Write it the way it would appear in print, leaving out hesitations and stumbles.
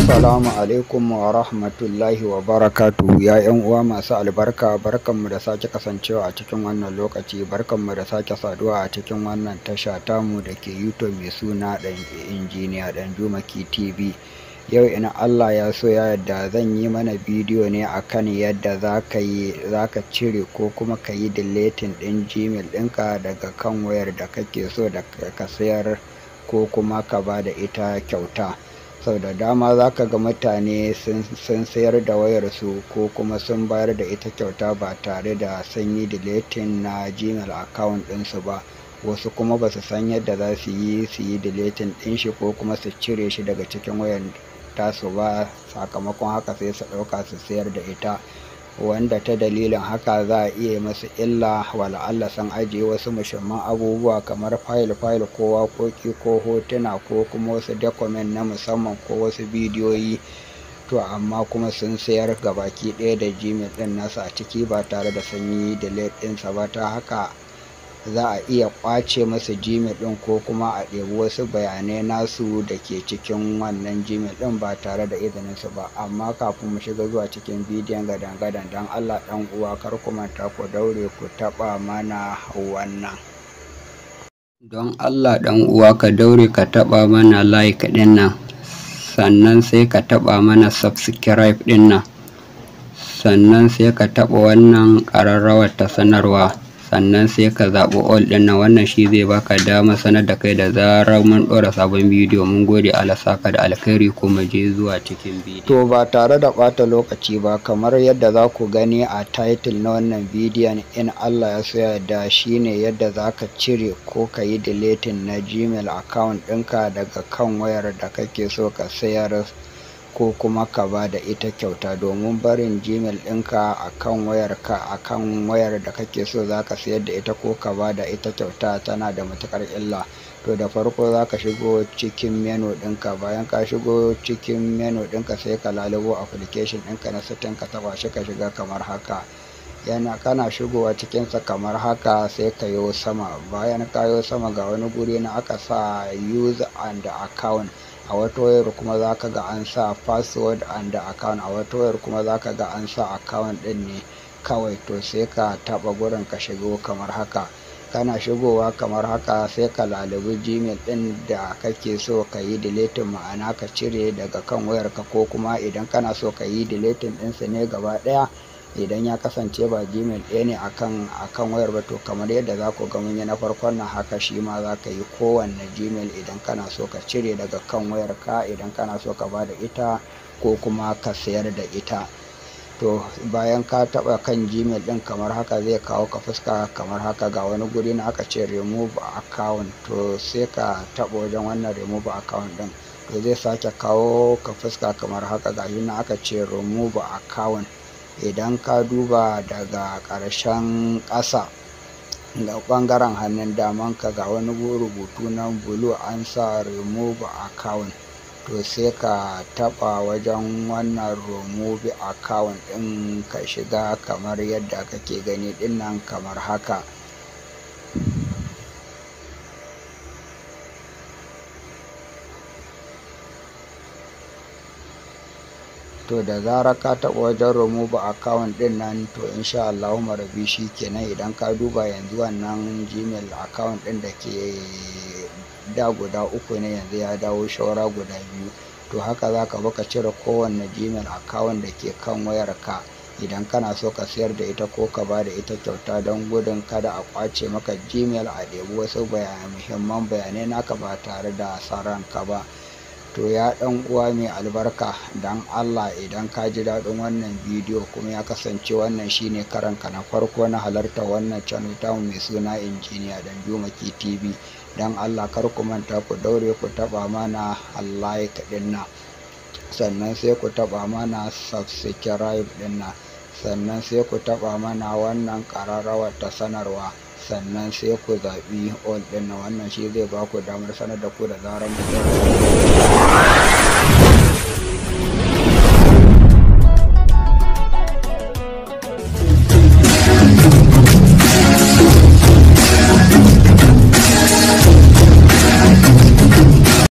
Assalamu alaikum wa rahmatullahi wa barakatuhu ya ‘yan uwa masu albarka, barkanmu da sake kasancewa a cikin wannan lokaci, barkanmu da sake saduwa a cikin wannan tasha tamu da ke YouTube mai suna ɗan injiniya Danjuma Key TV. Yau ina Allah ya so ya yadda zan yi mana bidiyo ne akan yadda za ka cire ko kuma ka yi deleting ɗin Gmail ɗinka daga kan wayar da kake so da ka sayar ko kuma ka ba da ita kyauta. Sau da dama za ka ga mutane sun sayar da wayarsu ko kuma sun bayar da ita kyauta ba tare da sun yi deleting na Gmail account ɗinsu ba. Wasu kuma ba su san yadda za su yi deleting ɗin shi ko kuma su cire shi daga cikin wayar tasu ba, sakamakon haka sai su ɗauka su sayar da ita, wanda ta dalilin haka za a iya masu illa. Wala'alla sun ajiye wasu muhimman abubuwa kamar fayil ko waƙoƙi ko hotuna ko kuma wasu document na musamman ko wasu bidiyoyi, to amma kuma sun sayar gabaki ɗaya da Gmail ɗin nasu a ciki ba tare da sun yi delete ɗinsa ba. Ta haka za a iya ƙwace masu Gmail ɗin ko kuma a ɗebi wasu bayanai nasu da ke cikin wannan Gmail ɗin ba tare da izininsu ba. Amma kafin mu shiga zuwa cikin bidiyon gadan-gadan, don Allah ɗan uwa kar ku manta ku daure ku taɓa mana wannan. Don Allah ɗan uwa ka daure ka taɓa mana like ɗin nan, sannan sai ka taɓa mana subscribe ɗin nan, sannan sai ka taɓa wannan ƙararrawar ta sanarwa, sannan sai ka zaɓi all ɗin nan. Wannan shi zai baka dama sanar da kai da zarar mun ɗora sabon bidiyo. Mun gode, Allah saka da alkhairi, kuma je zuwa cikin bidiyo. To ba tare da ɓata lokaci ba, kamar yadda za ku gani a title na wannan bidiyon, in Allah ya so ya yarda, shine yadda za ka cire ko ka yi deleting na Gmail account ɗinka daga kan wayar da kake so ka sayar ko kuma ka ba da ita kyauta. Domin barin Gmail ɗinka akan wayar da kake so za ka sayar da ita ko ka ba da ita kyauta tana da matuƙar illa. To da farko za ka shigo cikin menu ɗinka, bayan ka shigo cikin menu ɗinka sai ka lalubo application ɗinka na setting, ka taɓa shi ka shiga kamar haka. Kana shigowa cikinsa kamar haka sai ka yo sama. Bayan ka yo sama ga wani guri na aka sa use and account, a wata wayar kuma za ka ga an sa password and account, a wata wayar kuma za ka ga an sa account ɗin ne kawai. To sai ka taɓa gurin ka shigo kamar haka. Kana shigowa kamar haka sai ka lalubi Gmail ɗin da kake so ka yi deleting, ma'ana ka cire daga kan wayarka, ko kuma idan kana so ka yi deleting ɗinsu ne gaba ɗaya, idan ya kasance ba Gmail ɗaya ne akan wayar ba, to kamar yadda za ku ga mun yi na farkon nan, haka shi ma za ka yi kowanne Gmail idan kana so ka cire daga kan wayarka, idan kana so ka ba da ita ko kuma ka sayar da ita. To bayan ka taɓa kan Gmail ɗin kamar haka, zai kawo ka fuska kamar haka. Ga wani guri na aka ce remove account, to sai ka taɓa wajen wannan remove account ɗin, to zai sake kawo ka fuska kamar haka. Ga shi na aka ce remove account. Idan ka duba daga ƙarshen ƙasa ga ɓangaren hannun daman ka, ga wani rubutu nan blue an sa remove account, to sai ka taɓa wajen wannan remove account ɗin ka shiga kamar yadda kake gani ɗin nan kamar haka. To da zarar ka taɓa wajen remove account ɗin nan, to insha Allah marabi shi kenan. Idan ka duba yanzu wannan Gmail account ɗin da ke da guda uku ne, yanzu ya dawo shaura guda biyu. To haka za ka baka cire kowanne Gmail account da ke kan wayarka idan kana so ka sayar da ita ko ka ba da ita kyauta, don gudun kada a ƙwace maka Gmail, a ɗebi wasu muhimman bayanai naka ba tare da sa ranka ba. To ya ɗan uwa mai albarka, don Allah idan ka ji daɗin wannan bidiyo kuma ya kasance wannan shine karanka na farko na halartar wannan channel tamu mai suna injiniya Danjuma Key TV, don Allah kar ku manta ku daure ku taɓa mana like ɗin nan, sannan sai ku taɓa mana subscribe ɗin nan, sannan sai ku taɓa mana wannan ƙararrawar ta sanarwa, sannan sai ku zaɓi all ɗin nan. Wannan shi zai ba ku damar sanar da ku da zarar mu